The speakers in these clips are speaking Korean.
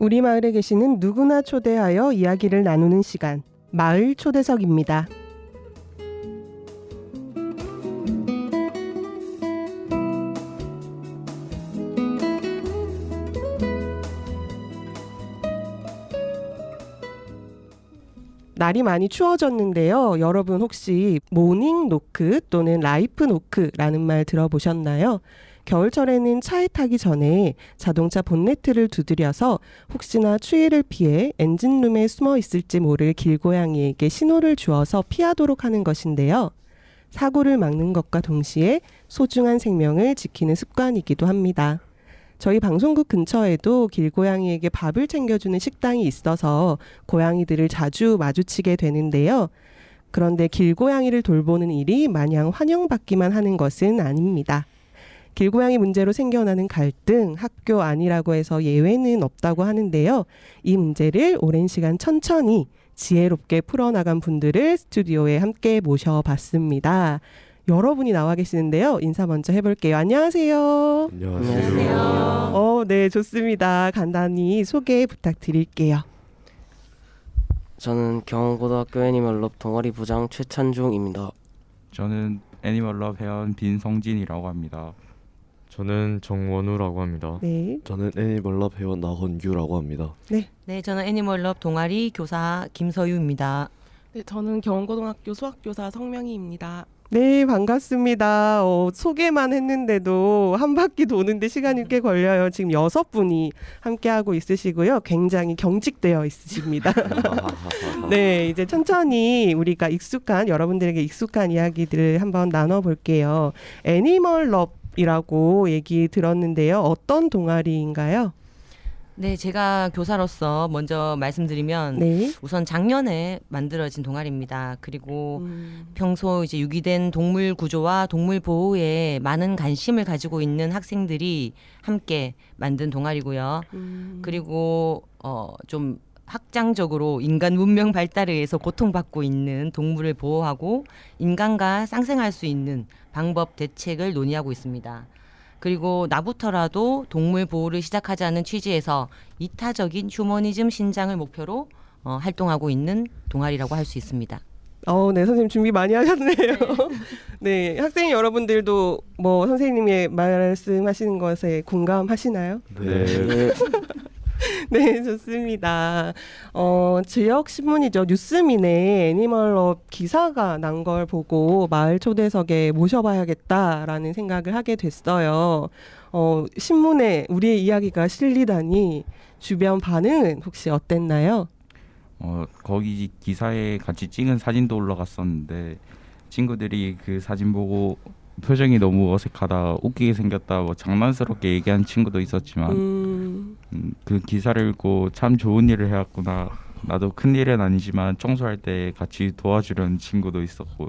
우리 마을에 계시는 누구나 초대하여 이야기를 나누는 시간, 마을 초대석입니다. 날이 많이 추워졌는데요. 여러분 혹시 모닝 노크 또는 라이프 노크라는 말 들어보셨나요? 겨울철에는 차에 타기 전에 자동차 본네트를 두드려서 혹시나 추위를 피해 엔진룸에 숨어 있을지 모를 길고양이에게 신호를 주어서 피하도록 하는 것인데요. 사고를 막는 것과 동시에 소중한 생명을 지키는 습관이기도 합니다. 저희 방송국 근처에도 길고양이에게 밥을 챙겨주는 식당이 있어서 고양이들을 자주 마주치게 되는데요. 그런데 길고양이를 돌보는 일이 마냥 환영받기만 하는 것은 아닙니다. 길고양이 문제로 생겨나는 갈등, 학교 안이라고 해서 예외는 없다고 하는데요. 이 문제를 오랜 시간 천천히 지혜롭게 풀어나간 분들을 스튜디오에 함께 모셔봤습니다. 여러분이 나와 계시는데요. 인사 먼저 해볼게요. 안녕하세요. 안녕하세요. 네, 좋습니다. 간단히 소개 부탁드릴게요. 저는 경원고등학교 애니멀럽 동아리 부장 최찬중입니다. 저는 애니멀럽 회원 빈성진이라고 합니다. 저는 정원우라고 합니다. 네. 저는 애니멀럽 회원 나헌규라고 합니다. 네, 저는 애니멀럽 동아리 교사 김서유입니다. 네, 저는 경원고등학교 수학교사 성명희입니다. 네, 반갑습니다. 소개만 했는데도 한 바퀴 도는데 시간이 꽤 걸려요. 지금 6분이 함께하고 있으시고요. 굉장히 경직되어 있으십니다. 네, 이제 천천히 우리가 여러분들에게 익숙한 이야기들을 한번 나눠볼게요. 애니멀럽이라고 얘기 들었는데요. 어떤 동아리인가요? 네, 제가 교사로서 먼저 말씀드리면 네. 우선 작년에 만들어진 동아리입니다. 그리고 평소 이제 유기된 동물 구조와 동물 보호에 많은 관심을 가지고 있는 학생들이 함께 만든 동아리고요. 그리고 좀 확장적으로 인간 문명 발달에 의해서 고통받고 있는 동물을 보호하고 인간과 쌍생할 수 있는 방법 대책을 논의하고 있습니다. 그리고 나부터라도 동물 보호를 시작하자는 취지에서 이타적인 휴머니즘 신장을 목표로 활동하고 있는 동아리라고 할 수 있습니다. 네, 선생님 준비 많이 하셨네요. 네, 학생 여러분들도 뭐 선생님의 말씀하시는 것에 공감하시나요? 네. 네, 좋습니다. 지역 신문이죠. 뉴스민에 애니멀럽 기사가 난 걸 보고 마을 초대석에 모셔봐야겠다라는 생각을 하게 됐어요. 신문에 우리의 이야기가 실리다니 주변 반응은 혹시 어땠나요? 거기 기사에 같이 찍은 사진도 올라갔었는데 친구들이 그 사진 보고 표정이 너무 어색하다, 웃기게 생겼다, 뭐 장난스럽게 얘기한 친구도 있었지만 그 기사를 읽고 참 좋은 일을 해왔구나, 나도 큰 일은 아니지만 청소할 때 같이 도와주려는 친구도 있었고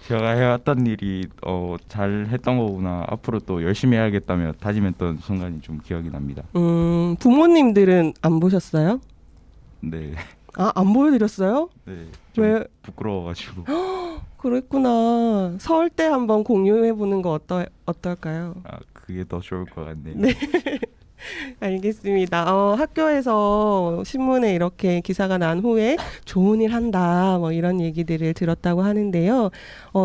제가 해왔던 일이 잘 했던 거구나, 앞으로 또 열심히 해야겠다며 다짐했던 순간이 좀 기억이 납니다. 부모님들은 안 보셨어요? 네. 안 보여드렸어요? 네. 좀 왜? 부끄러워가지고. 그랬구나. 서울 때 한번 공유해보는 거 어떨까요? 그게 더 좋을 것 같네요. 네. 알겠습니다. 학교에서 신문에 이렇게 기사가 난 후에 좋은 일 한다, 뭐 이런 얘기들을 들었다고 하는데요.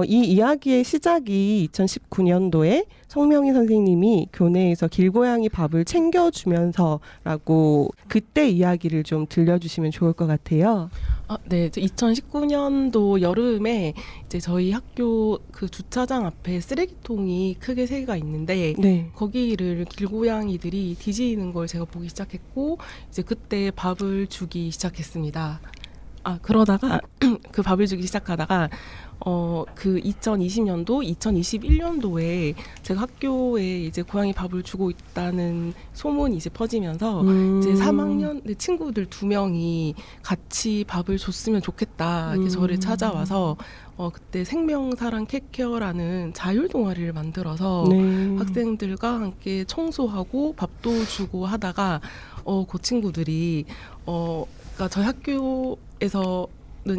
이 이야기의 시작이 2019년도에 성명희 선생님이 교내에서 길고양이 밥을 챙겨주면서라고, 그때 이야기를 좀 들려주시면 좋을 것 같아요. 네, 2019년도 여름에 이제 저희 학교 그 주차장 앞에 쓰레기통이 크게 3개가 있는데 네. 거기를 길고양이들이 뒤지는 걸 제가 보기 시작했고 이제 그때 밥을 주기 시작했습니다. 그러다가 그 밥을 주기 시작하다가 그 2020년도, 2021년도에 제가 학교에 이제 고양이 밥을 주고 있다는 소문이 이제 퍼지면서 이제 3학년 친구들 2명이 같이 밥을 줬으면 좋겠다 이렇게 저를 찾아와서 그때 생명사랑 캣케어라는 자율 동아리를 만들어서 네. 학생들과 함께 청소하고 밥도 주고 하다가 그 친구들이 그러니까 저희 학교에서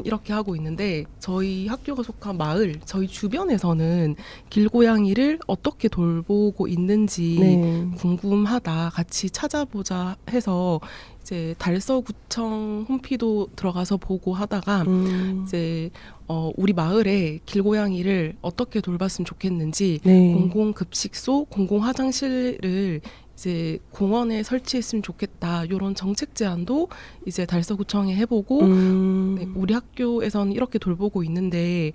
이렇게 하고 있는데 저희 학교가 속한 마을, 저희 주변에서는 길고양이를 어떻게 돌보고 있는지 네. 궁금하다, 같이 찾아보자 해서 이제 달서구청 홈피도 들어가서 보고 하다가 이제 우리 마을에 길고양이를 어떻게 돌봤으면 좋겠는지 네. 공공급식소, 공공화장실을 이제 공원에 설치했으면 좋겠다, 이런 정책 제안도 이제 달서구청에 해보고 네, 우리 학교에서는 이렇게 돌보고 있는데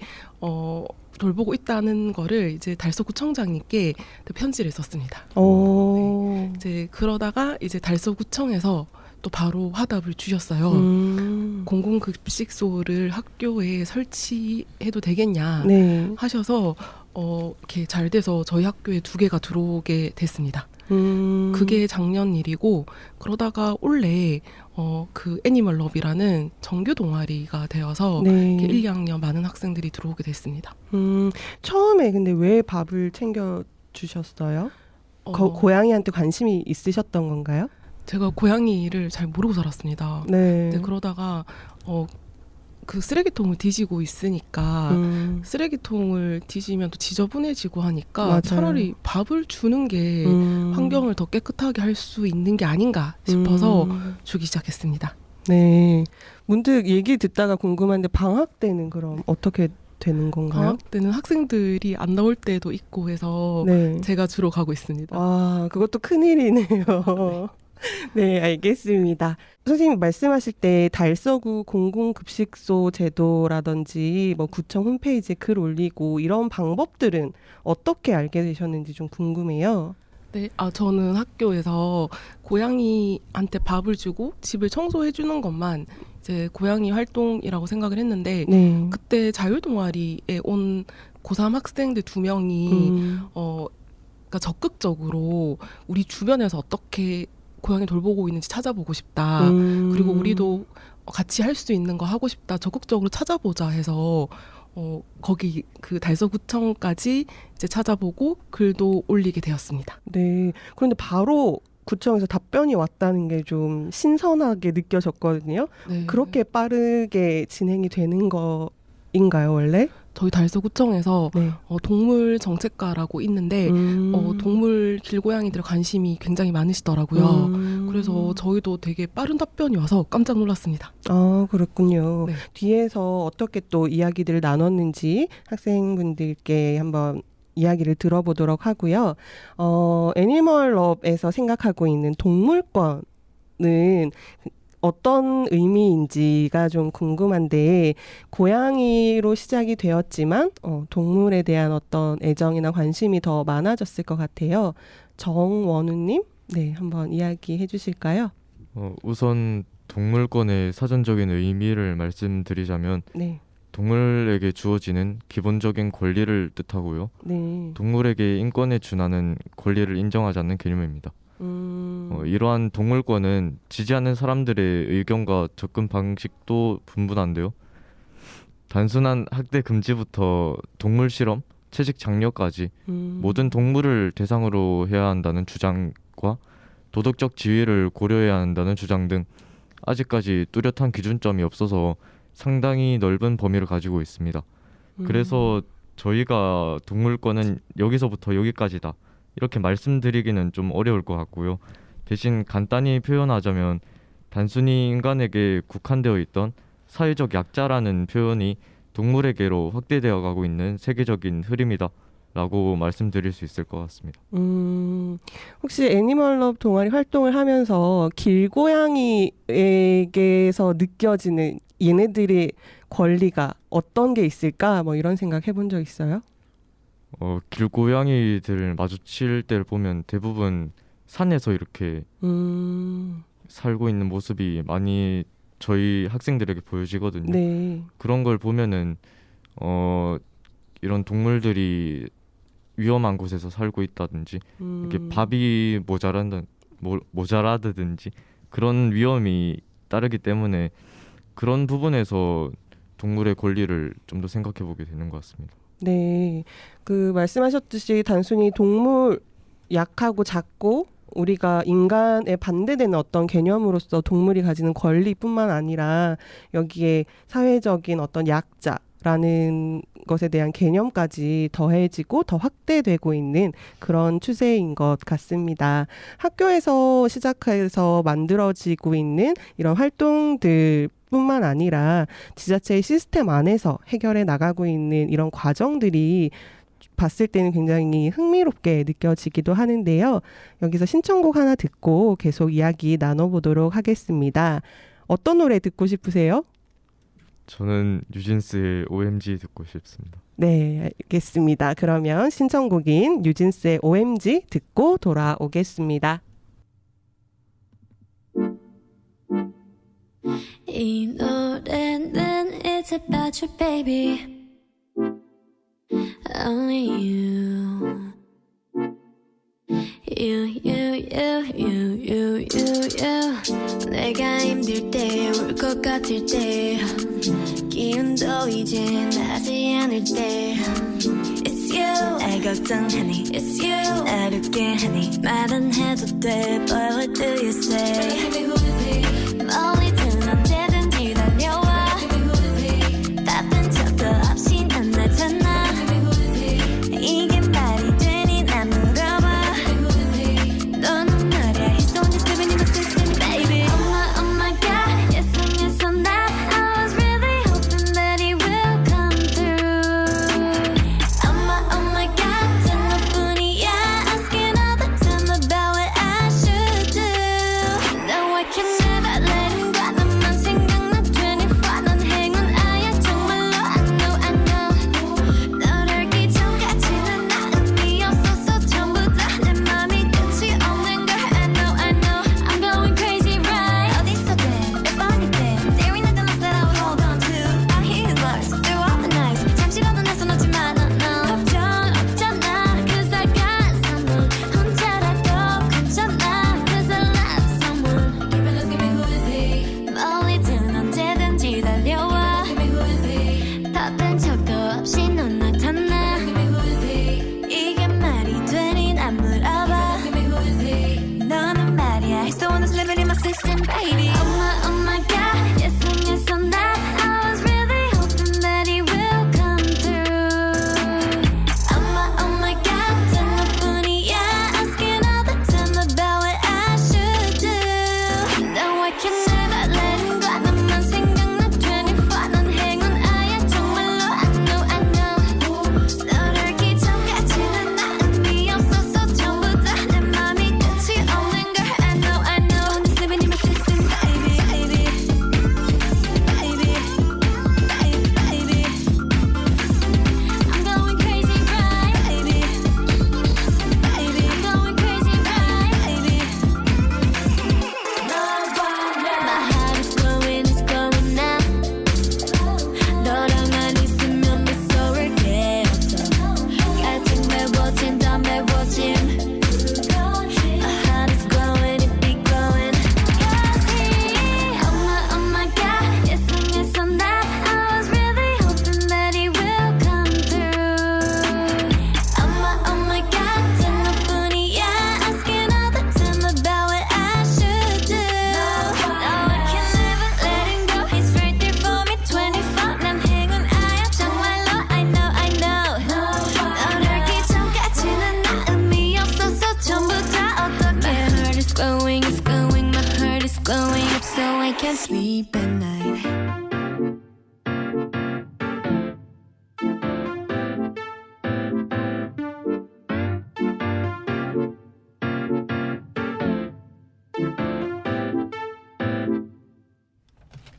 돌보고 있다는 거를 이제 달서구청장님께 편지를 썼습니다. 이제 그러다가 이제 달서구청에서 또 바로 화답을 주셨어요. 공공급식소를 학교에 설치해도 되겠냐 네. 하셔서 이렇게 잘 돼서 저희 학교에 2개가 들어오게 됐습니다. 그게 작년 일이고, 그러다가 올해 그 애니멀 러비라는 정규 동아리가 되어서 네. 이렇게 1, 2학년 많은 학생들이 들어오게 됐습니다. 처음에 근데 왜 밥을 챙겨 주셨어요? 고양이한테 관심이 있으셨던 건가요? 제가 고양이를 잘 모르고 살았습니다. 네. 근데 그러다가 그 쓰레기통을 뒤지고 있으니까 쓰레기통을 뒤지면 또 지저분해지고 하니까 맞아요. 차라리 밥을 주는 게 환경을 더 깨끗하게 할 수 있는 게 아닌가 싶어서 주기 시작했습니다. 네. 문득 얘기 듣다가 궁금한데 방학 때는 그럼 어떻게 되는 건가요? 방학 때는 학생들이 안 나올 때도 있고 해서 네. 제가 주로 가고 있습니다. 아, 그것도 큰일이네요. 네, 알겠습니다. 선생님 말씀하실 때 달서구 공공급식소 제도라든지 뭐 구청 홈페이지에 글 올리고 이런 방법들은 어떻게 알게 되셨는지 좀 궁금해요. 네, 저는 학교에서 고양이한테 밥을 주고 집을 청소해 주는 것만 이제 고양이 활동이라고 생각을 했는데 네. 그때 자율동아리에 온 고3 학생들 2명이 그러니까 적극적으로 우리 주변에서 어떻게 고양이 돌보고 있는지 찾아보고 싶다. 그리고 우리도 같이 할 수 있는 거 하고 싶다. 적극적으로 찾아보자 해서 거기 그 달서구청까지 이제 찾아보고 글도 올리게 되었습니다. 네. 그런데 바로 구청에서 답변이 왔다는 게 좀 신선하게 느껴졌거든요. 네. 그렇게 빠르게 진행이 되는 거인가요, 원래? 저희 달서구청에서 네. 동물 정책과라고 있는데 동물 길고양이들 관심이 굉장히 많으시더라고요. 그래서 저희도 되게 빠른 답변이 와서 깜짝 놀랐습니다. 아, 그렇군요. 네. 뒤에서 어떻게 또 이야기들을 나눴는지 학생분들께 한번 이야기를 들어보도록 하고요. 애니멀럽에서 생각하고 있는 동물권은 어떤 의미인지가 좀 궁금한데, 고양이로 시작이 되었지만 동물에 대한 어떤 애정이나 관심이 더 많아졌을 것 같아요. 정원우님, 네, 한번 이야기해 주실까요? 우선 동물권의 사전적인 의미를 말씀드리자면 네, 동물에게 주어지는 기본적인 권리를 뜻하고요. 네, 동물에게 인권에 준하는 권리를 인정하지 않는 개념입니다. 이러한 동물권은 지지하는 사람들의 의견과 접근 방식도 분분한데요. 단순한 학대 금지부터 동물 실험, 채식 장려까지 모든 동물을 대상으로 해야 한다는 주장과 도덕적 지위를 고려해야 한다는 주장 등 아직까지 뚜렷한 기준점이 없어서 상당히 넓은 범위를 가지고 있습니다. 그래서 저희가 동물권은 여기서부터 여기까지다 이렇게 말씀드리기는 좀 어려울 것 같고요. 대신 간단히 표현하자면 단순히 인간에게 국한되어 있던 사회적 약자라는 표현이 동물에게로 확대되어 가고 있는 세계적인 흐름이다 라고 말씀드릴 수 있을 것 같습니다. 혹시 애니멀럽 동아리 활동을 하면서 길고양이에게서 느껴지는 얘네들의 권리가 어떤 게 있을까? 뭐 이런 생각 해본 적 있어요? 길고양이들을 마주칠 때를 보면 대부분 산에서 이렇게 살고 있는 모습이 많이 저희 학생들에게 보여지거든요. 네. 그런 걸 보면은 이런 동물들이 위험한 곳에서 살고 있다든지 이렇게 밥이 모자라든지 그런 위험이 따르기 때문에 그런 부분에서 동물의 권리를 좀 더 생각해 보게 되는 것 같습니다. 네. 그 말씀하셨듯이 단순히 동물 약하고 작고 우리가 인간에 반대되는 어떤 개념으로서 동물이 가지는 권리뿐만 아니라 여기에 사회적인 어떤 약자라는 것에 대한 개념까지 더해지고 더 확대되고 있는 그런 추세인 것 같습니다. 학교에서 시작해서 만들어지고 있는 이런 활동들 뿐만 아니라 지자체의 시스템 안에서 해결해 나가고 있는 이런 과정들이 봤을 때는 굉장히 흥미롭게 느껴지기도 하는데요. 여기서 신청곡 하나 듣고 계속 이야기 나눠보도록 하겠습니다. 어떤 노래 듣고 싶으세요? 저는 뉴진스의 OMG 듣고 싶습니다. 네, 알겠습니다. 그러면 신청곡인 뉴진스의 OMG 듣고 돌아오겠습니다. 이 노래는 It's about you baby Only you 내가 힘들 때 울 것 같을 때 기운도 이제 나지 않을 때 It's you 날 걱정하니 It's you 날 웃게 하니 말 안 해도 돼 But what do you say 멀리든 언제든지 달려와 바쁜 척도 없이 난 나타나 이게 말이 되니 난 물어봐 너는 말야 He's the one who's living in my system baby Oh my god Yes and yes or not I was really hoping that he will come through Oh my god 전 너뿐이야 Asking all the time about what I should do No I can never let him go 너만 생각나 24 넌 행운아야 정말로 I know 너를 알기 전까지는 나 의미 없었어 전부 다 내 맘이 끝이 없는 걸 I know I'm going crazy right 어디서든 몇 번이든 There ain't nothing else that I would hold on to I hear his words through all the nights 잠시라도 내 손 놓지만 no 걱정 없잖아 Cause I got someone 혼자라도 괜찮아 Cause I love someone Give me who is he 멀리든 언제든지 달려와 바쁜 척도 없이 넌 나타나 이게 말이 되니 난 물어봐 너는 말이야 He's the one who's living in my system baby Oh my god Yes and yes or not I was really hoping that he will come through Oh my god 전 너뿐이야 Asking all the time about what I should do No I can never let him go 너만 생각나 24 넌 행운아야 정말로 I know 너를 알기 전까지는 나 의미 없었어 전부 다 내 맘이 끝이 없는 걸 I know He's living in my system baby baby I'm going crazy right baby I'm going crazy right baby My heart is going now 너랑만 있으면 미소를 깨웠어 같은 매워진 더 매워짐 My heart is growing it be growing Oh my god Yes and yes or not I was really hoping that he will come through Oh my god 전 너뿐이야 Asking all the time about what I should do No I can never let him go He's right there for me 24 난 행운아야 정말로 I know 너를 알기 전까지는 나 의미 없었어 전부 다 어떡해 My heart is going my heart is going up so I can't sleep at night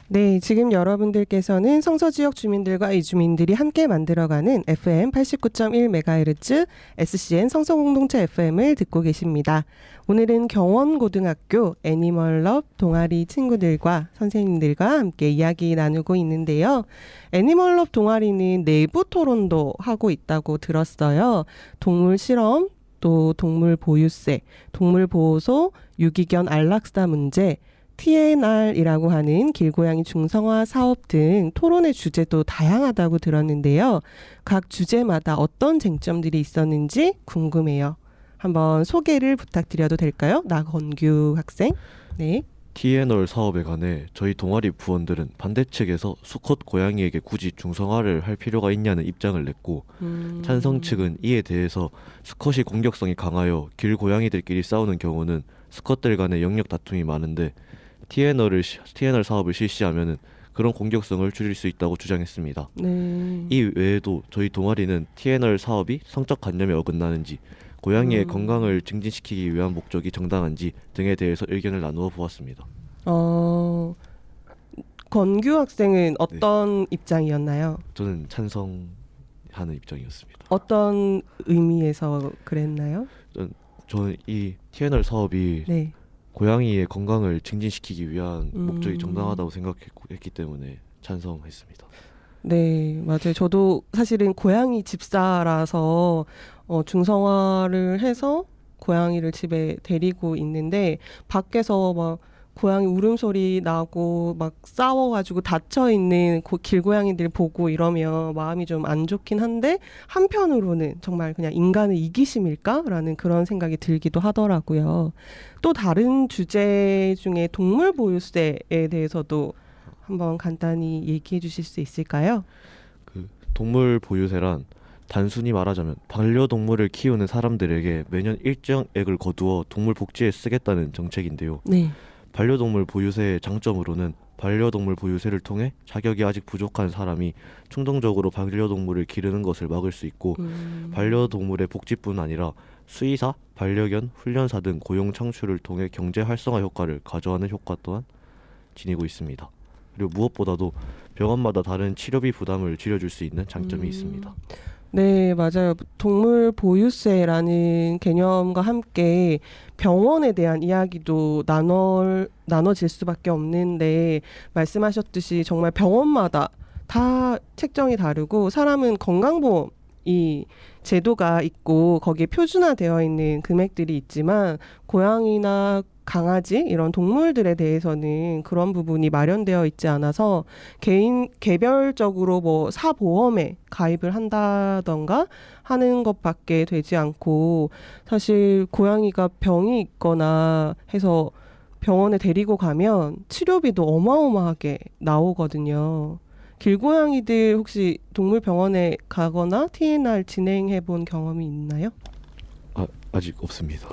네, 지금 여러분들께서는 성서지역 주민들과 이주민들이 함께 만들어가는 FM 89.1MHz SCN 성서공동체 FM을 듣고 계십니다. 오늘은 경원고등학교 애니멀럽 동아리 친구들과 선생님들과 함께 이야기 나누고 있는데요. 애니멀럽 동아리는 내부 토론도 하고 있다고 들었어요. 동물 실험, 또 동물 보유세, 동물 보호소, 유기견 안락사 문제, TNR이라고 하는 길고양이 중성화 사업 등 토론의 주제도 다양하다고 들었는데요. 각 주제마다 어떤 쟁점들이 있었는지 궁금해요. 한번 소개를 부탁드려도 될까요? 나건규 학생. 네. TNR 사업에 관해 저희 동아리 부원들은 반대 측에서 수컷 고양이에게 굳이 중성화를 할 필요가 있냐는 입장을 냈고 찬성 측은 이에 대해서 수컷이 공격성이 강하여 길 고양이들끼리 싸우는 경우는 수컷들 간의 영역 다툼이 많은데 TNR 사업을 실시하면은 그런 공격성을 줄일 수 있다고 주장했습니다. 네. 이 외에도 저희 동아리는 TNR 사업이 성적 관념에 어긋나는지 고양이의 건강을 증진시키기 위한 목적이 정당한지 등에 대해서 의견을 나누어 보았습니다. 건규 학생은 어떤 입장이었나요? 저는 찬성하는 입장이었습니다. 어떤 의미에서 그랬나요? 저는 이 TNR 사업이 네. 고양이의 건강을 증진시키기 위한 목적이 정당하다고 생각했기 때문에 찬성했습니다. 네, 맞아요. 저도 사실은 고양이 집사라서 중성화를 해서 고양이를 집에 데리고 있는데 밖에서 막 고양이 울음소리 나고 막 싸워가지고 다쳐있는 길고양이들 보고 이러면 마음이 좀 안 좋긴 한데 한편으로는 정말 그냥 인간의 이기심일까라는 그런 생각이 들기도 하더라고요. 또 다른 주제 중에 동물 보유세에 대해서도 한번 간단히 얘기해 주실 수 있을까요? 그 동물 보유세란 단순히 말하자면 반려동물을 키우는 사람들에게 매년 일정액을 거두어 동물 복지에 쓰겠다는 정책인데요. 네. 반려동물 보유세의 장점으로는 반려동물 보유세를 통해 자격이 아직 부족한 사람이 충동적으로 반려동물을 기르는 것을 막을 수 있고 반려동물의 복지뿐 아니라 수의사, 반려견, 훈련사 등 고용 창출을 통해 경제 활성화 효과를 가져가는 효과 또한 지니고 있습니다. 그리고 무엇보다도 병원마다 다른 치료비 부담을 줄여줄 수 있는 장점이 있습니다. 네, 맞아요. 동물 보유세라는 개념과 함께 병원에 대한 이야기도 나눠질 수밖에 없는데 말씀하셨듯이 정말 병원마다 다 책정이 다르고 사람은 건강보험이 제도가 있고 거기에 표준화되어 있는 금액들이 있지만 고양이나 강아지 이런 동물들에 대해서는 그런 부분이 마련되어 있지 않아서 개별적으로 뭐 사보험에 가입을 한다던가 하는 것밖에 되지 않고 사실 고양이가 병이 있거나 해서 병원에 데리고 가면 치료비도 어마어마하게 나오거든요. 길고양이들 혹시 동물병원에 가거나 TNR 진행해 본 경험이 있나요? 아직 없습니다.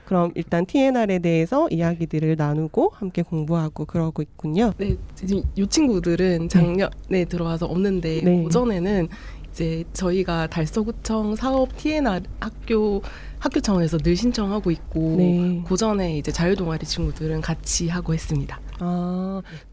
그럼 일단 TNR에 대해서 이야기들을 나누고 함께 공부하고 그러고 있군요. 네, 지금 이 친구들은 작년에 들어와서 없는데 네. 오전에는 이제 저희가 달서구청 사업 TNR 학교 차원에서 늘 신청하고 있고 네. 고전에 이제 자유동아리 친구들은 같이 하고 했습니다.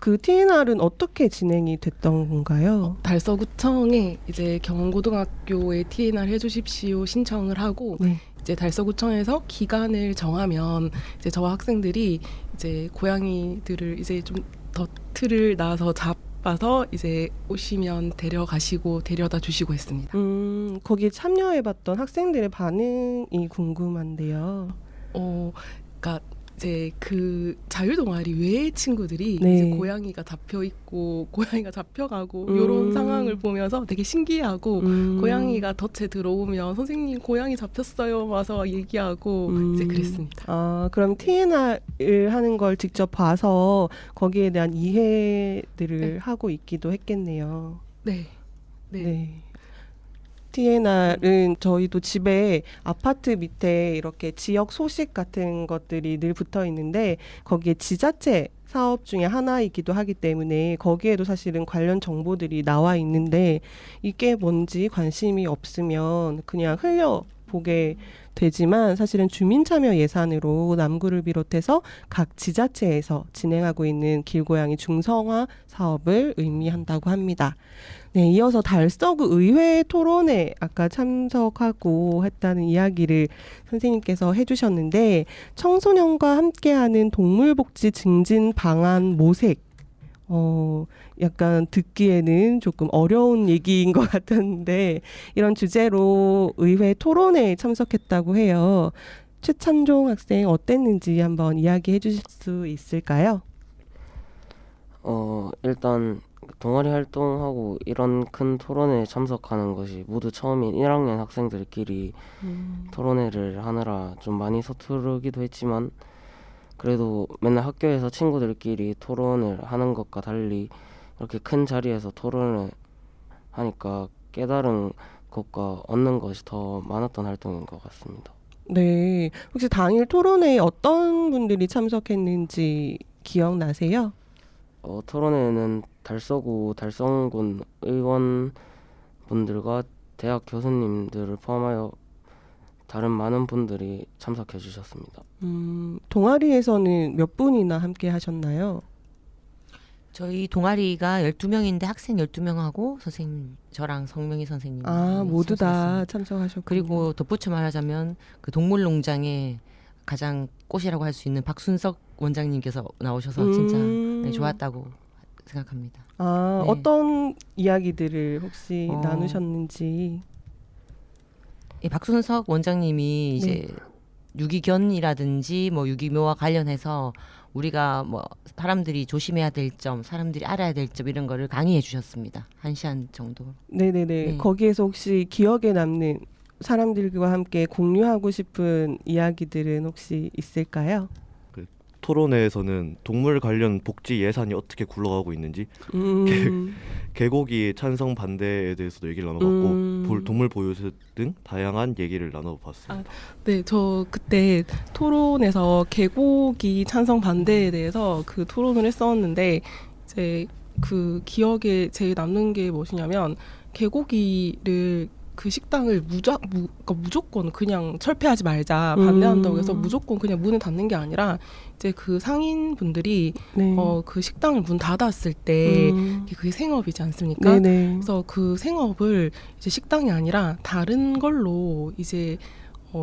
그 TNR은 어떻게 진행이 됐던 건가요? 달서구청에 이제 경원고등학교에 TNR 해주십시오 신청을 하고 네. 이제 달서구청에서 기간을 정하면 이제 저와 학생들이 이제 고양이들을 이제 좀 더 틀을 놔서 잡아서 이제 오시면 데려가시고 데려다 주시고 했습니다. 거기 참여해봤던 학생들의 반응이 궁금한데요. 그러니까 이제 그 자유동아리 외의 친구들이 네. 이제 고양이가 잡혀 있고 고양이가 잡혀가고 이런 상황을 보면서 되게 신기하고 고양이가 덫에 들어오면 선생님 고양이 잡혔어요 와서 얘기하고 이제 그랬습니다. 그럼 TNR을 하는 걸 직접 봐서 거기에 대한 이해들을 하고 있기도 했겠네요. 네. TNR은 저희도 집에 아파트 밑에 이렇게 지역 소식 같은 것들이 늘 붙어 있는데 거기에 지자체 사업 중에 하나이기도 하기 때문에 거기에도 사실은 관련 정보들이 나와 있는데 이게 뭔지 관심이 없으면 그냥 흘려보게 되지만 사실은 주민참여 예산으로 남구를 비롯해서 각 지자체에서 진행하고 있는 길고양이 중성화 사업을 의미한다고 합니다. 네, 이어서 달서구 의회 토론회 아까 참석하고 했다는 이야기를 선생님께서 해주셨는데 청소년과 함께하는 동물복지 증진 방안 모색 약간 듣기에는 조금 어려운 얘기인 것 같았는데 이런 주제로 의회 토론회에 참석했다고 해요. 최찬종 학생 어땠는지 한번 이야기해 주실 수 있을까요? 일단 동아리 활동하고 이런 큰 토론회에 참석하는 것이 모두 처음인 1학년 학생들끼리 토론회를 하느라 좀 많이 서투르기도 했지만 그래도 맨날 학교에서 친구들끼리 토론을 하는 것과 달리 이렇게 큰 자리에서 토론을 하니까 깨달은 것과 얻는 것이 더 많았던 활동인 것 같습니다. 네. 혹시 당일 토론회에 어떤 분들이 참석했는지 기억나세요? 토론회는 달서구 달성군 의원분들과 대학 교수님들을 포함하여 다른 많은 분들이 참석해 주셨습니다. 동아리에서는 몇 분이나 함께 하셨나요? 저희 동아리가 12명인데 학생 12명하고 선생님 저랑 성명희 선생님 모두 다 참석하셨고. 그리고 덧붙여 말하자면 그 동물농장의 가장 꽃이라고 할 수 있는 박순석 원장님께서 나오셔서 진짜 네, 좋았다고 생각합니다. 네. 어떤 이야기들을 혹시 나누셨는지. 이 박순석 원장님이 이제 유기견이라든지 뭐 유기묘와 관련해서 우리가 뭐 사람들이 조심해야 될 점, 사람들이 알아야 될 점 이런 거를 강의해 주셨습니다. 1시간 정도. 네네네. 네. 거기에서 혹시 기억에 남는 사람들과 함께 공유하고 싶은 이야기들은 혹시 있을까요? 토론회에서는 동물 관련 복지 예산이 어떻게 굴러가고 있는지 개고기 찬성 반대에 대해서도 얘기를 나눠봤고 동물 보유세 등 다양한 얘기를 나눠봤습니다. 네, 저 그때 토론에서 개고기 찬성 반대에 대해서 그 토론을 했었는데 이제 그 기억에 제일 남는 게 무엇이냐면 개고기를 그 식당을 무조건 그냥 철폐하지 말자 반대한다고 해서 무조건 그냥 문을 닫는 게 아니라 이제 그 상인분들이 그 식당을 문 닫았을 때 그게 생업이지 않습니까? 네네. 그래서 그 생업을 이제 식당이 아니라 다른 걸로 이제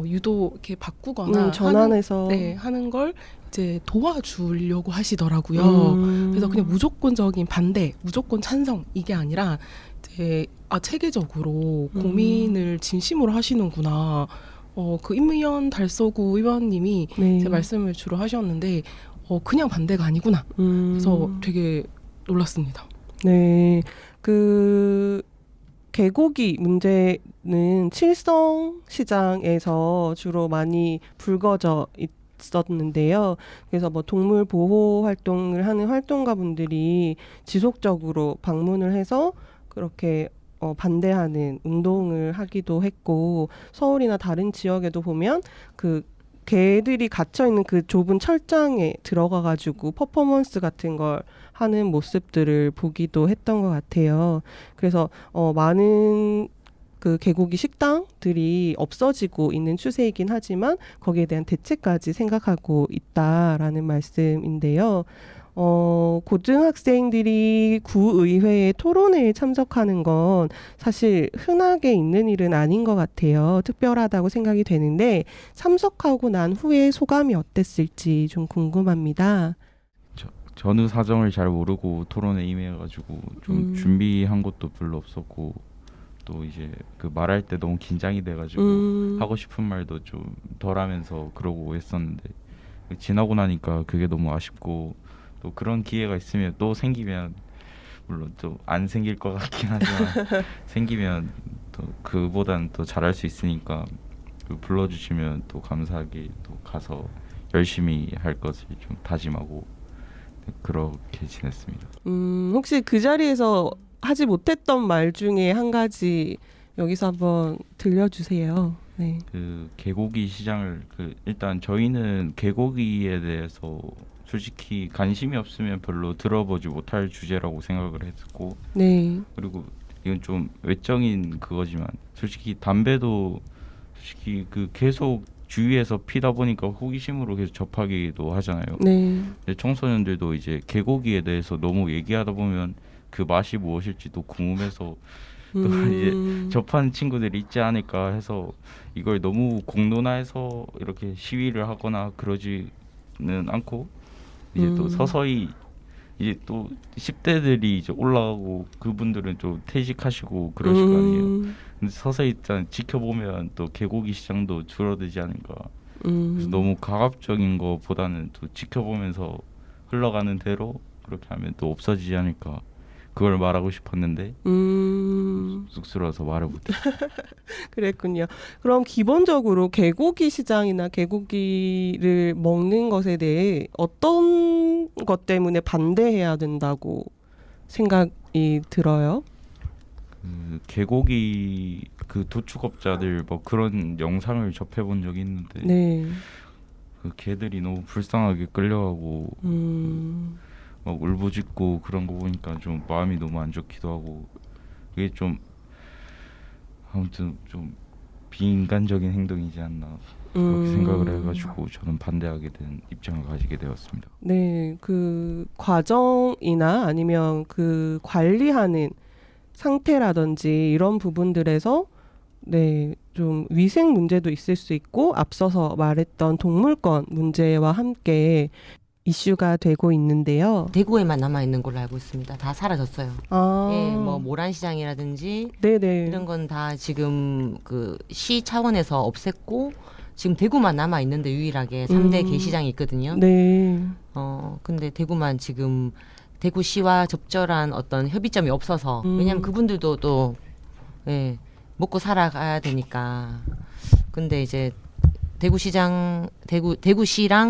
유도 이렇게 바꾸거나 전환해서 하는 걸 이제 도와주려고 하시더라고요. 그래서 그냥 무조건적인 반대, 무조건 찬성 이게 아니라 이제 체계적으로 고민을 진심으로 하시는구나. 그 임의원 달서구 의원님이 제 말씀을 주로 하셨는데 그냥 반대가 아니구나. 그래서 되게 놀랐습니다. 네, 그 개고기 문제는 칠성 시장에서 주로 많이 불거져 있었는데요. 그래서 뭐 동물 보호 활동을 하는 활동가분들이 지속적으로 방문을 해서 그렇게 반대하는 운동을 하기도 했고, 서울이나 다른 지역에도 보면 그 개들이 갇혀 있는 그 좁은 철장에 들어가 가지고 퍼포먼스 같은 걸 하는 모습들을 보기도 했던 것 같아요. 그래서 많은 그 개고기 식당들이 없어지고 있는 추세이긴 하지만 거기에 대한 대책까지 생각하고 있다라는 말씀인데요. 고등학생들이 구의회의 토론회에 참석하는 건 사실 흔하게 있는 일은 아닌 것 같아요. 특별하다고 생각이 되는데 참석하고 난 후에 소감이 어땠을지 좀 궁금합니다. 전후 사정을 잘 모르고 토론에 임해가지고 좀 준비한 것도 별로 없었고, 또 이제 그 말할 때 너무 긴장이 돼가지고 하고 싶은 말도 좀 덜하면서 그러고 했었는데, 지나고 나니까 그게 너무 아쉽고, 또 그런 기회가 있으면 또 생기면, 물론 또 안 생길 것 같긴 하지만 생기면 또 그보단 더 잘할 수 있으니까 불러주시면 또 감사하게 또 가서 열심히 할 것을 좀 다짐하고 그렇게 지냈습니다. 혹시 그 자리에서 하지 못했던 말 중에 한 가지 여기서 한번 들려주세요. 네. 그 개고기 시장을 일단 저희는 개고기에 대해서 솔직히 관심이 없으면 별로 들어보지 못할 주제라고 생각을 했고, 네. 그리고 이건 좀 외적인 그거지만 솔직히 담배도 솔직히 그 계속 주위에서 피다 보니까 호기심으로 계속 접하기도 하잖아요. 네. 청소년들도 이제 개고기에 대해서 너무 얘기하다 보면 그 맛이 무엇일지도 궁금해서 또 이제 접하는 친구들이 있지 않을까 해서 이걸 너무 공론화해서 이렇게 시위를 하거나 그러지는 않고, 이제 또 서서히 이제 또 10대들이 이제 올라가고 그분들은 좀 퇴직하시고 그러실 거 아니에요. 근데 서서히 일단 지켜보면 또 개고기 시장도 줄어들지 않을까. 그래서 너무 가압적인 거보다는 또 지켜보면서 흘러가는 대로 그렇게 하면 또 없어지지 않을까. 그걸 말하고 싶었는데 쑥스러워서 말을 못해. 그랬군요. 그럼 기본적으로 개고기 시장이나 개고기를 먹는 것에 대해 어떤 것 때문에 반대해야 된다고 생각이 들어요? 개고기 그 도축업자들 뭐 그런 영상을 접해본 적이 있는데 네. 그 개들이 너무 불쌍하게 끌려가고 막 울부짖고 그런 거 보니까 좀 마음이 너무 안 좋기도 하고 그게 좀 아무튼 좀 비인간적인 행동이지 않나 그렇게 생각을 해가지고 저는 반대하게 된 입장을 가지게 되었습니다. 네, 그 과정이나 아니면 그 관리하는 상태라든지 이런 부분들에서 네, 좀 위생 문제도 있을 수 있고 앞서서 말했던 동물권 문제와 함께 이슈가 되고 있는데요. 대구에만 남아 있는 걸로 알고 있습니다. 다 사라졌어요. 아, 예, 뭐 모란시장이라든지 네네. 이런 건 다 지금 그 시 차원에서 없앴고 지금 대구만 남아 있는데 유일하게 3대 게시장이 있거든요. 네. 근데 대구만 지금 대구시와 적절한 어떤 협의점이 없어서 왜냐면 그분들도 또 예, 먹고 살아가야 되니까. 근데 이제 대구시랑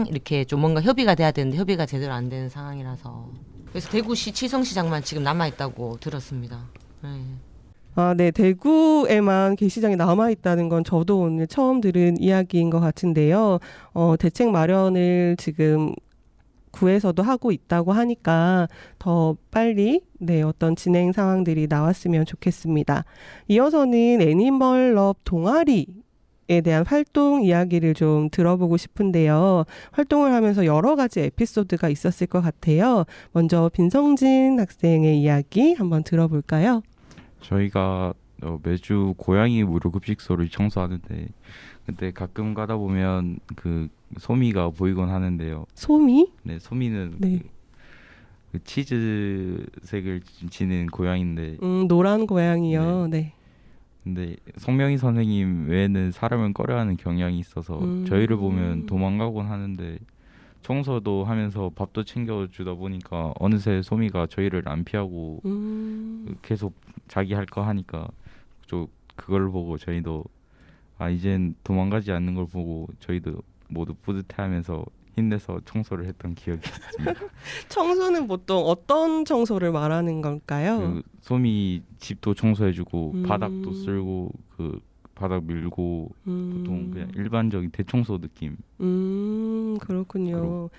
이렇게 좀 뭔가 협의가 돼야 되는데 협의가 제대로 안 되는 상황이라서 그래서 대구시 치성시장만 지금 남아 있다고 들었습니다. 예. 아, 네. 대구에만 게시장이 남아 있다는 건 저도 오늘 처음 들은 이야기인 것 같은데요. 대책 마련을 지금 구에서도 하고 있다고 하니까 더 빨리 네, 어떤 진행 상황들이 나왔으면 좋겠습니다. 이어서는 애니멀럽 동아리에 대한 활동 이야기를 좀 들어보고 싶은데요. 활동을 하면서 여러 가지 에피소드가 있었을 것 같아요. 먼저 빈성진 학생의 이야기 한번 들어볼까요? 저희가 매주 고양이 무료 급식소를 청소하는데 근데 가끔 가다 보면 그 소미가 보이곤 하는데요. 소미? 네, 소미는 네. 그 치즈색을 지닌 고양인데 노란 고양이요. 네. 근데 성명희 선생님 외에는 사람을 꺼려하는 경향이 있어서 저희를 보면 도망가곤 하는데 청소도 하면서 밥도 챙겨주다 보니까 어느새 소미가 저희를 안 피하고 계속 자기 할 거 하니까 그걸 보고 저희도 이젠 도망가지 않는 걸 보고 저희도 모두 뿌듯해하면서 힘내서 청소를 했던 기억이 있습니다. 청소는 보통 어떤 청소를 말하는 걸까요? 그 소미 집도 청소해주고 바닥도 쓸고 그 바닥 밀고 보통 그냥 일반적인 대청소 느낌. 그렇군요.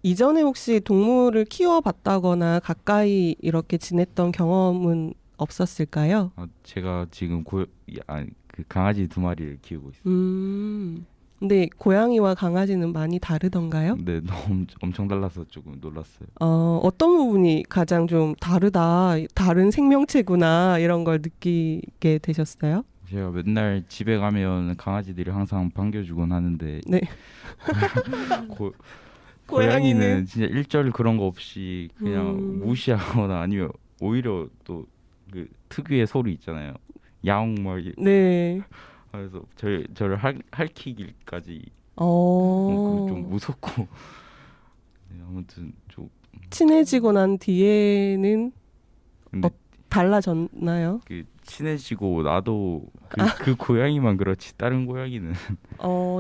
이전에 혹시 동물을 키워봤다거나 가까이 이렇게 지냈던 경험은 없었을까요? 제가 지금 그 강아지 2마리를 키우고 있어요. 근데 고양이와 강아지는 많이 다르던가요? 네, 너무 엄청 달라서 조금 놀랐어요. 어떤 부분이 가장 좀 다르다, 다른 생명체구나 이런 걸 느끼게 되셨어요? 제가 맨날 집에 가면 강아지들이 항상 반겨주곤 하는데 네. 고양이는 진짜 일절 그런 거 없이 그냥 무시하거나 아니면 오히려 또 그 특유의 소리 있잖아요. 야옹 막 네. 그래서 저를 할퀴기까지 좀 무섭고 네, 아무튼 좀 친해지고 난 뒤에는 근데 달라졌나요? 그 친해지고 나도 그 고양이만 그렇지 다른 고양이는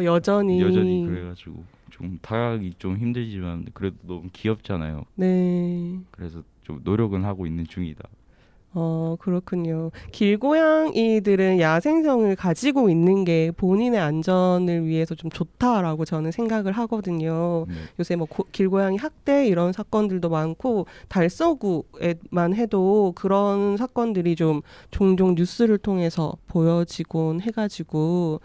여전히 그래가지고 좀 다가가기 좀 힘들지만 그래도 너무 귀엽잖아요. 네. 그래서 좀 노력은 하고 있는 중이다. 그렇군요. 길고양이들은 야생성을 가지고 있는 게 본인의 안전을 위해서 좀 좋다라고 저는 생각을 하거든요. 네. 요새 뭐 길고양이 학대 이런 사건들도 많고 달서구에만 해도 그런 사건들이 좀 종종 뉴스를 통해서 보여지곤 해가지고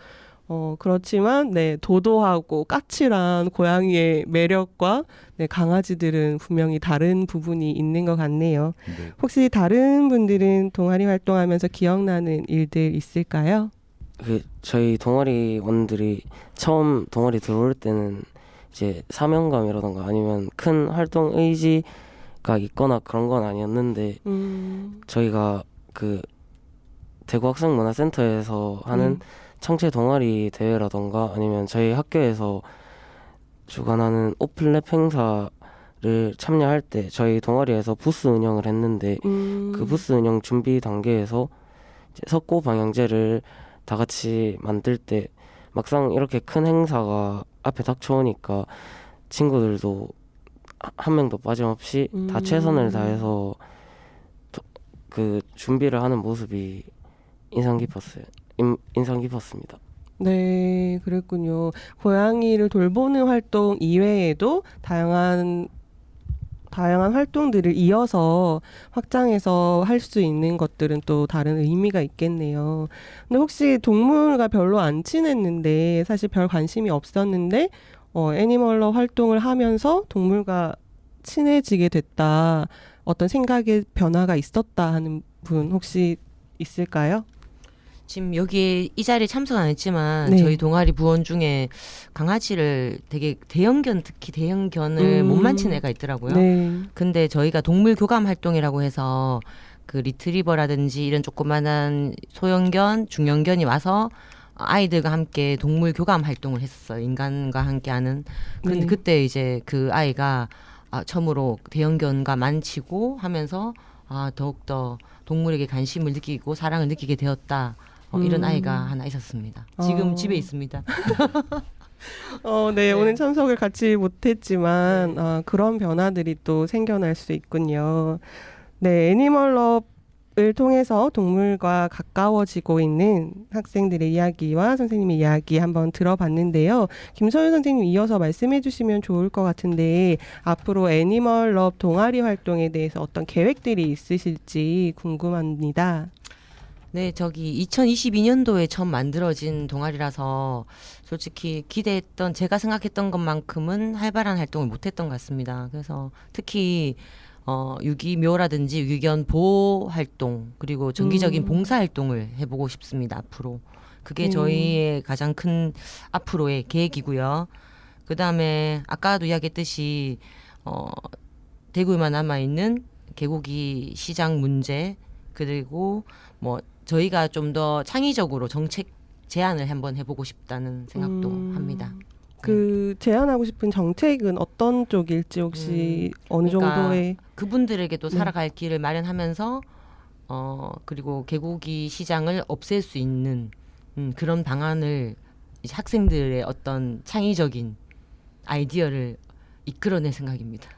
그렇지만 네 도도하고 까칠한 고양이의 매력과 네, 강아지들은 분명히 다른 부분이 있는 것 같네요. 네. 혹시 다른 분들은 동아리 활동하면서 기억나는 일들 있을까요? 저희 동아리원들이 처음 동아리 들어올 때는 이제 사명감이라던가 아니면 큰 활동 의지가 있거나 그런 건 아니었는데 저희가 그 대구학생문화센터에서 하는 창체 동아리 대회라던가 아니면 저희 학교에서 주관하는 오픈랩 행사를 참여할 때 저희 동아리에서 부스 운영을 했는데 그 부스 운영 준비 단계에서 이제 석고 방향제를 다 같이 만들 때 막상 이렇게 큰 행사가 앞에 닥쳐오니까 친구들도 한 명도 빠짐없이 다 최선을 다해서 그 준비를 하는 모습이 인상 깊었습니다. 네, 그랬군요. 고양이를 돌보는 활동 이외에도 다양한 활동들을 이어서 확장해서 할 수 있는 것들은 또 다른 의미가 있겠네요. 근데 혹시 동물과 별로 안 친했는데 사실 별 관심이 없었는데 애니멀러 활동을 하면서 동물과 친해지게 됐다. 어떤 생각의 변화가 있었다 하는 분 혹시 있을까요? 지금 여기에 이 자리에 참석 안 했지만 네. 저희 동아리 부원 중에 강아지를 되게 특히 대형견을 못 만진 애가 있더라고요. 네. 근데 저희가 동물 교감 활동이라고 해서 그 리트리버라든지 이런 조그만한 소형견, 중형견이 와서 아이들과 함께 동물 교감 활동을 했었어요. 인간과 함께 하는. 그런데 네. 그때 이제 그 아이가 처음으로 대형견과 만지고 하면서 더욱더 동물에게 관심을 느끼고 사랑을 느끼게 되었다. 이런 아이가 하나 있었습니다. 지금 집에 있습니다. 네, 오늘 참석을 같이 못했지만 그런 변화들이 또 생겨날 수 있군요. 네, 애니멀럽을 통해서 동물과 가까워지고 있는 학생들의 이야기와 선생님의 이야기 한번 들어봤는데요. 김서윤 선생님 이어서 말씀해 주시면 좋을 것 같은데 앞으로 애니멀럽 동아리 활동에 대해서 어떤 계획들이 있으실지 궁금합니다. 네, 저기 2022년도에 처음 만들어진 동아리라서 솔직히 제가 생각했던 것만큼은 활발한 활동을 못했던 것 같습니다. 그래서 특히 유기묘라든지 유기견 보호 활동 그리고 정기적인 봉사 활동을 해보고 싶습니다. 앞으로 그게 저희의 가장 큰 앞으로의 계획이고요. 그 다음에 아까도 이야기했듯이 대구에만 남아 있는 개고기 시장 문제 그리고 뭐 저희가 좀 더 창의적으로 정책 제안을 한번 해보고 싶다는 생각도 합니다. 그 제안하고 싶은 정책은 어떤 쪽일지 혹시 어느 그러니까 정도의 그분들에게도 살아갈 길을 마련하면서 그리고 개고기 시장을 없앨 수 있는 그런 방안을 이제 학생들의 어떤 창의적인 아이디어를 이끌어낼 생각입니다.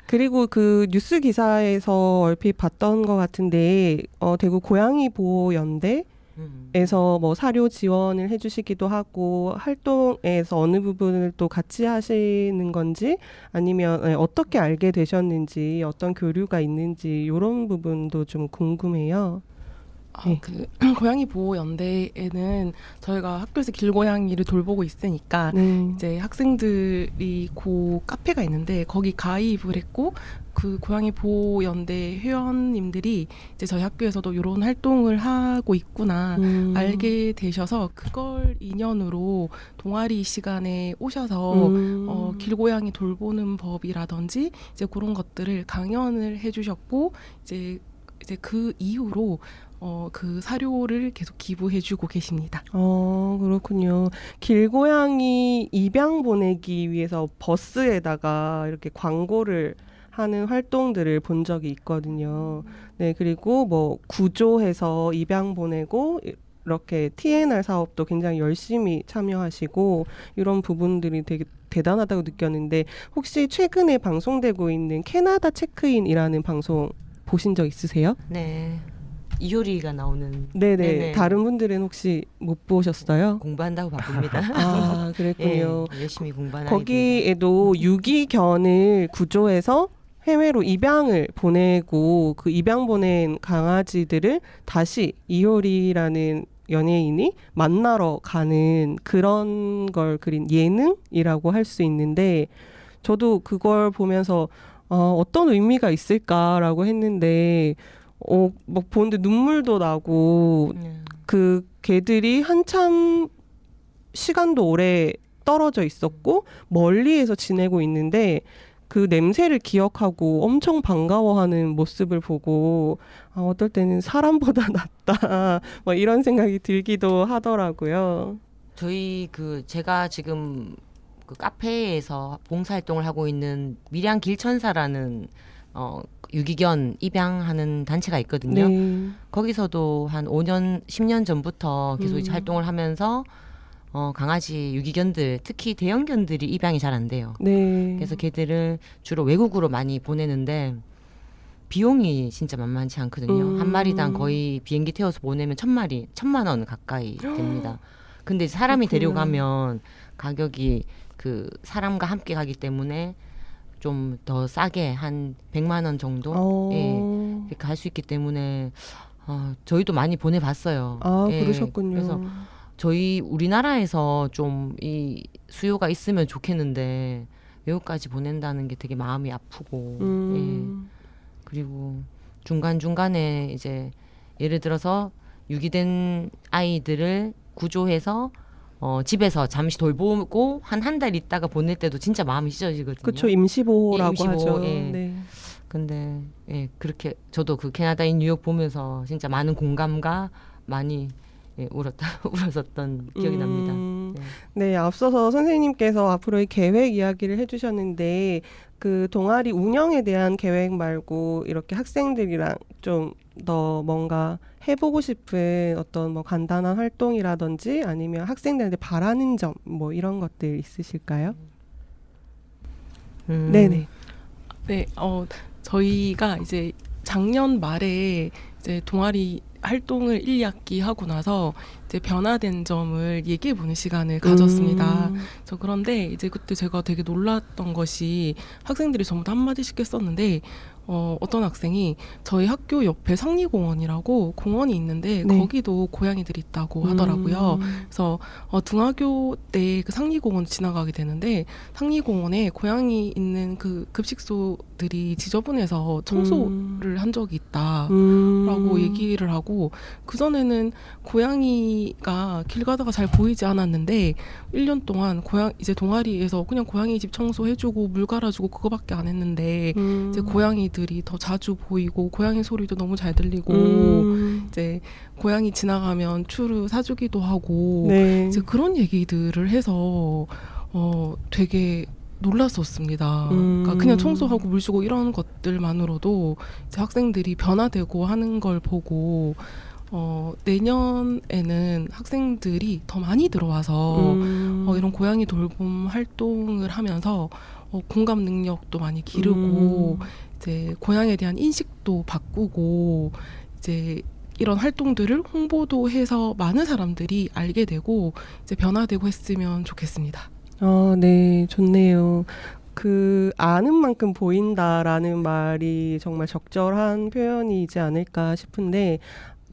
그리고 그 뉴스 기사에서 얼핏 봤던 것 같은데 대구 고양이 보호 연대에서 뭐 사료 지원을 해주시기도 하고 활동에서 어느 부분을 또 같이 하시는 건지 아니면 어떻게 알게 되셨는지 어떤 교류가 있는지 이런 부분도 좀 궁금해요. 네. 그 고양이 보호 연대에는 저희가 학교에서 길고양이를 돌보고 있으니까 이제 학생들이 카페가 있는데 거기 가입을 했고 그 고양이 보호 연대 회원님들이 이제 저희 학교에서도 이런 활동을 하고 있구나 알게 되셔서 그걸 인연으로 동아리 시간에 오셔서 길고양이 돌보는 법이라든지 이제 그런 것들을 강연을 해주셨고 이제 그 이후로 그 사료를 계속 기부해주고 계십니다. 그렇군요. 길고양이 입양 보내기 위해서 버스에다가 이렇게 광고를 하는 활동들을 본 적이 있거든요. 네, 그리고 뭐 구조해서 입양 보내고 이렇게 TNR 사업도 굉장히 열심히 참여하시고 이런 부분들이 되게 대단하다고 느꼈는데 혹시 최근에 방송되고 있는 캐나다 체크인이라는 방송 보신 적 있으세요? 네. 이효리가 나오는 네네. 다른 분들은 혹시 못 보셨어요? 공부한다고 바쁩니다. 아, 그랬군요. 예, 열심히 공부하는 거기에도 유기견을 구조해서 해외로 입양을 보내고 그 입양 보낸 강아지들을 다시 이효리라는 연예인이 만나러 가는 그런 걸 그린 예능이라고 할 수 있는데 저도 그걸 보면서 어떤 의미가 있을까라고 했는데 막 보는데 눈물도 나고 그 개들이 한참 시간도 오래 떨어져 있었고 멀리에서 지내고 있는데 그 냄새를 기억하고 엄청 반가워하는 모습을 보고 어떨 때는 사람보다 낫다 뭐 이런 생각이 들기도 하더라고요. 저희 제가 지금 그 카페에서 봉사활동을 하고 있는 밀양 길천사라는 유기견 입양하는 단체가 있거든요. 네. 거기서도 한 5년, 10년 전부터 계속 이제 활동을 하면서 강아지 유기견들, 특히 대형견들이 입양이 잘 안 돼요. 네. 그래서 걔들을 주로 외국으로 많이 보내는데 비용이 진짜 만만치 않거든요. 한 마리당 거의 비행기 태워서 보내면 1,000만 원 가까이 됩니다. 근데 사람이 그렇구나. 데려가면 가격이 그 사람과 함께 가기 때문에 좀 더 싸게 한 100만 원 정도 예, 이렇게 할 수 있기 때문에 저희도 많이 보내봤어요. 아, 예, 그러셨군요. 그래서 저희 우리나라에서 좀 이 수요가 있으면 좋겠는데 외국까지 보낸다는 게 되게 마음이 아프고 예. 그리고 중간중간에 이제 예를 들어서 유기된 아이들을 구조해서 집에서 잠시 돌보고 한 달 있다가 보낼 때도 진짜 마음이 찢어지거든요. 그렇죠. 임시보호라고 예, 임시보호, 하죠. 예. 네. 근데 예, 그렇게 저도 그 캐나다인 뉴욕 보면서 진짜 많은 공감과 많이 울었었던 기억이 납니다. 네, 앞서서 선생님께서 앞으로의 계획 이야기를 해주셨는데 그 동아리 운영에 대한 계획 말고 이렇게 학생들이랑 좀 더 뭔가 해보고 싶은 어떤 뭐 간단한 활동이라든지 아니면 학생들한테 바라는 점 뭐 이런 것들 있으실까요? 네네. 네, 저희가 이제 작년 말에 이제 동아리 활동을 1학기 하고 나서 이제 변화된 점을 얘기해보는 시간을 가졌습니다. 그런데 이제 그때 제가 되게 놀랐던 것이 학생들이 전부 다 한마디씩 했었는데 어떤 학생이 저희 학교 옆에 상리공원이라고 공원이 있는데 네. 거기도 고양이들이 있다고 하더라고요. 그래서 등하교 때 그 상리공원 지나가게 되는데 상리공원에 고양이 있는 그 급식소들이 지저분해서 청소를 한 적이 있다라고 얘기를 하고 그전에는 고양이가 길 가다가 잘 보이지 않았는데 1년 동안 이제 동아리에서 그냥 고양이 집 청소해주고 물 갈아주고 그거밖에 안 했는데 이제 고양이들이 더 자주 보이고 고양이 소리도 너무 잘 들리고 이제 고양이 지나가면 추루 사주기도 하고 네. 이제 그런 얘기들을 해서 되게 놀랐었습니다. 그러니까 그냥 청소하고 물 주고 이런 것들만으로도 이제 학생들이 변화되고 하는 걸 보고 내년에는 학생들이 더 많이 들어와서 이런 고양이 돌봄 활동을 하면서 공감 능력도 많이 기르고 이제 고양이에 대한 인식도 바꾸고 이제 이런 활동들을 홍보도 해서 많은 사람들이 알게 되고 이제 변화되고 했으면 좋겠습니다. 네, 좋네요. 그 아는 만큼 보인다라는 말이 정말 적절한 표현이지 않을까 싶은데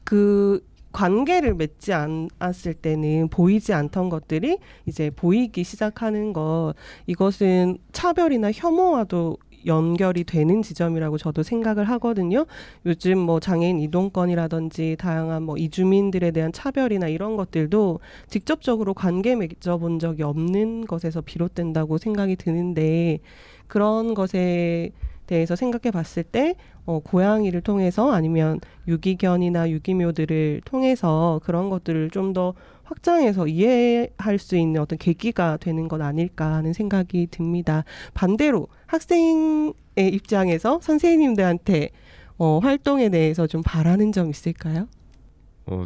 그 관계를 맺지 않았을 때는 보이지 않던 것들이 이제 보이기 시작하는 것 이것은 차별이나 혐오와도 연결이 되는 지점이라고 저도 생각을 하거든요. 요즘 뭐 장애인 이동권이라든지 다양한 뭐 이주민들에 대한 차별이나 이런 것들도 직접적으로 관계 맺어본 적이 없는 것에서 비롯된다고 생각이 드는데 그런 것에 대해서 생각해 봤을 때 고양이를 통해서 아니면 유기견이나 유기묘들을 통해서 그런 것들을 좀 더 확장해서 이해할 수 있는 어떤 계기가 되는 건 아닐까 하는 생각이 듭니다. 반대로 학생의 입장에서 선생님들한테 활동에 대해서 좀 바라는 점 있을까요?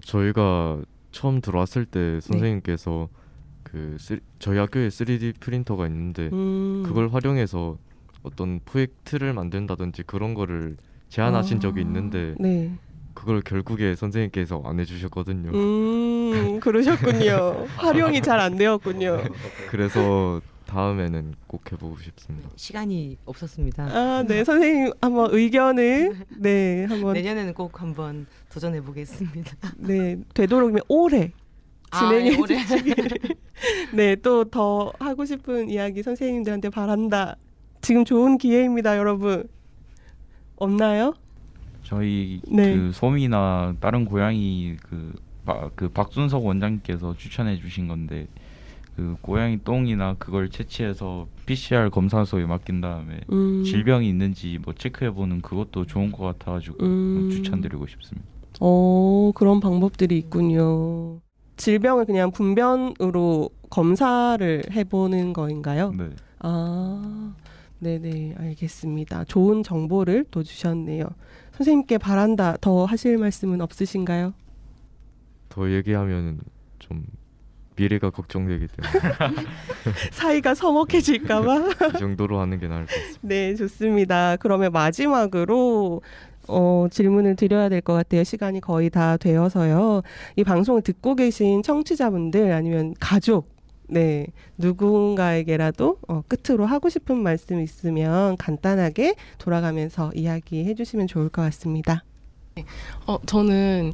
저희가 처음 들어왔을 때 선생님께서 저희 학교에 3D 프린터가 있는데 그걸 활용해서 어떤 프로젝트를 만든다든지 그런 거를 제안하신 적이 있는데 네. 그걸 결국에 선생님께서 안 해주셨거든요. 그러셨군요. 활용이 잘 안 되었군요. 그래서 다음에는 꼭 해보고 싶습니다. 시간이 없었습니다. 아, 네, 선생님 한번 의견을 네 한번 내년에는 꼭 한번 도전해 보겠습니다. 네 되도록이면 올해 진행해 올해. 주시기를. 네, 또 더 하고 싶은 이야기 선생님들한테 바란다. 지금 좋은 기회입니다, 여러분. 없나요? 저희 네. 그 솜이나 다른 고양이 그 박순석 원장님께서 추천해 주신 건데 그 고양이 똥이나 그걸 채취해서 PCR 검사소에 맡긴 다음에 질병이 있는지 뭐 체크해 보는 그것도 좋은 것 같아가지고 추천드리고 싶습니다. 그런 방법들이 있군요. 질병을 그냥 분변으로 검사를 해보는 거인가요? 네. 아, 네네, 알겠습니다. 좋은 정보를 또 주셨네요. 선생님께 바란다 더 하실 말씀은 없으신가요? 더 얘기하면 좀 미래가 걱정되기 때문에 사이가 서먹해질까봐. 이 정도로 하는 게 나을 것 같습니다. 네, 좋습니다. 그러면 마지막으로 질문을 드려야 될 것 같아요. 시간이 거의 다 되어서요. 이 방송을 듣고 계신 청취자분들 아니면 가족, 네, 누군가에게라도 끝으로 하고 싶은 말씀 있으면 간단하게 돌아가면서 이야기해 주시면 좋을 것 같습니다. 저는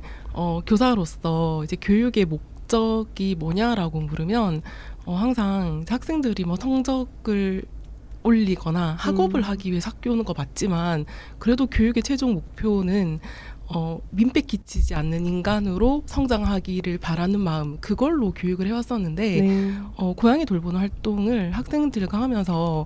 교사로서 이제 교육의 목적이 뭐냐라고 물으면 항상 학생들이 뭐 성적을 올리거나 학업을 하기 위해서 학교 오는 거 맞지만 그래도 교육의 최종 목표는 민폐 끼치지 않는 인간으로 성장하기를 바라는 마음, 그걸로 교육을 해왔었는데 네. 고양이 돌보는 활동을 학생들과 하면서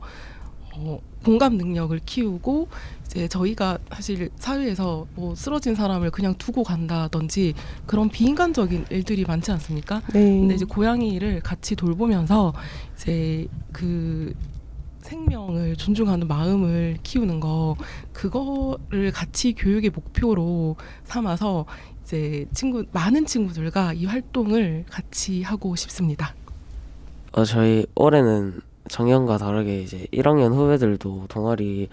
공감 능력을 키우고 이제 저희가 사실 사회에서 뭐 쓰러진 사람을 그냥 두고 간다든지 그런 비인간적인 일들이 많지 않습니까? 네. 근데 이제 고양이를 같이 돌보면서 이제 그 생명을 존중하는 마음을 키우는 거, 그거를 같이 교육의 목표로 삼아서 이제 많은 친구들과 이 활동을 같이 하고 싶습니다. 저희 올해는 작년과 다르게 이제 1학년 후배들도 동아리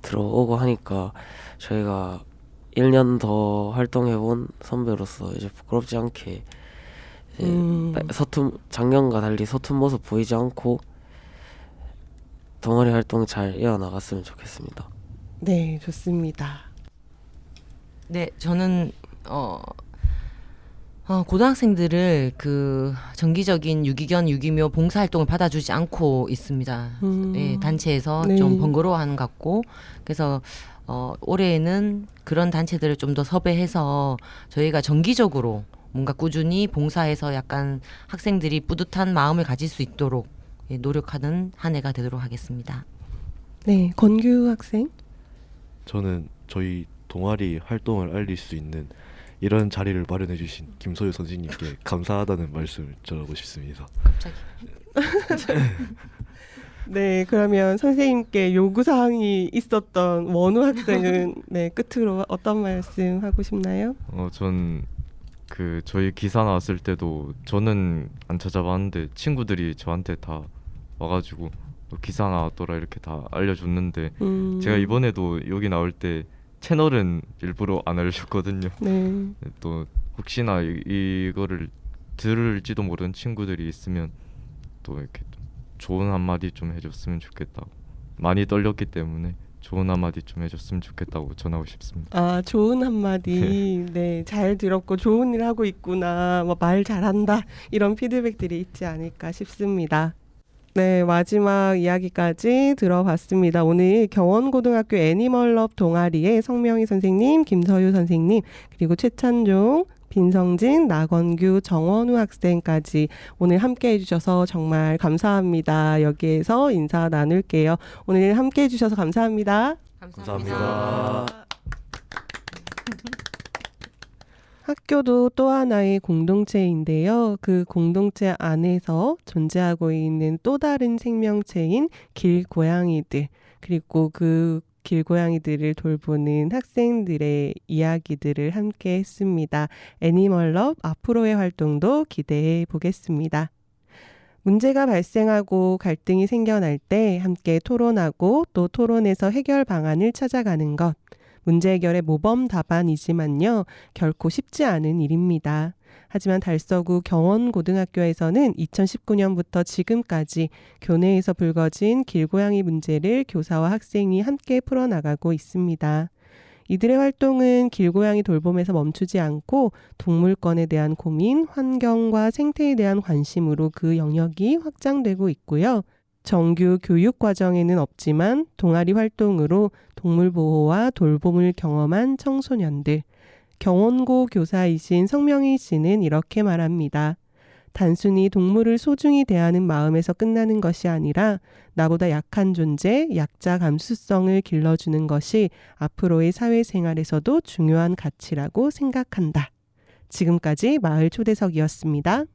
들어오고 하니까 저희가 1년 더 활동해본 선배로서 이제 부끄럽지 않게 이제 작년과 달리 서툰 모습 보이지 않고 동아리 활동 잘 이어나갔으면 좋겠습니다. 네, 좋습니다. 네, 저는 고등학생들을 그 정기적인 유기견, 유기묘 봉사활동을 받아주지 않고 있습니다. 네, 단체에서 네. 좀 번거로워하는 것 같고, 그래서 올해에는 그런 단체들을 좀 더 섭외해서 저희가 정기적으로 뭔가 꾸준히 봉사해서 약간 학생들이 뿌듯한 마음을 가질 수 있도록 노력하는 한 해가 되도록 하겠습니다. 네, 권규 학생. 저는 저희 동아리 활동을 알릴 수 있는 이런 자리를 마련해 주신 김소유 선생님께 감사하다는 말씀을 전하고 싶습니다. 갑자기. 네, 그러면 선생님께 요구사항이 있었던 원우 학생은 네, 끝으로 어떤 말씀 하고 싶나요? 전 그 저희 기사 나왔을 때도 저는 안 찾아봤는데 친구들이 저한테 다 와가지고 기사 나왔더라 이렇게 다 알려줬는데 제가 이번에도 여기 나올 때 채널은 일부러 안 알려줬거든요. 네. 또 혹시나 이거를 들을지도 모르는 친구들이 있으면 또 이렇게 좀 좋은 한마디 좀 해줬으면 좋겠다고, 많이 떨렸기 때문에 좋은 한마디 좀 해줬으면 좋겠다고 전하고 싶습니다. 아, 좋은 한마디. 네, 잘 들었고 좋은 일 하고 있구나, 뭐 말 잘한다, 이런 피드백들이 있지 않을까 싶습니다. 네, 마지막 이야기까지 들어봤습니다. 오늘 경원고등학교 애니멀럽 동아리의 성명희 선생님, 김서유 선생님, 그리고 최찬종, 빈성진, 나건규, 정원우 학생까지 오늘 함께 해주셔서 정말 감사합니다. 여기에서 인사 나눌게요. 오늘 함께 해주셔서 감사합니다. 감사합니다. 학교도 또 하나의 공동체인데요. 그 공동체 안에서 존재하고 있는 또 다른 생명체인 길고양이들, 그리고 그 길고양이들을 돌보는 학생들의 이야기들을 함께 했습니다. 애니멀럽 앞으로의 활동도 기대해 보겠습니다. 문제가 발생하고 갈등이 생겨날 때 함께 토론하고 또 토론에서 해결 방안을 찾아가는 것. 문제 해결의 모범 답안이지만요, 결코 쉽지 않은 일입니다. 하지만 달서구 경원고등학교에서는 2019년부터 지금까지 교내에서 불거진 길고양이 문제를 교사와 학생이 함께 풀어나가고 있습니다. 이들의 활동은 길고양이 돌봄에서 멈추지 않고 동물권에 대한 고민, 환경과 생태에 대한 관심으로 그 영역이 확장되고 있고요. 정규 교육 과정에는 없지만 동아리 활동으로 동물 보호와 돌봄을 경험한 청소년들, 경원고 교사이신 성명희 씨는 이렇게 말합니다. 단순히 동물을 소중히 대하는 마음에서 끝나는 것이 아니라 나보다 약한 존재, 약자 감수성을 길러주는 것이 앞으로의 사회생활에서도 중요한 가치라고 생각한다. 지금까지 마을 초대석이었습니다.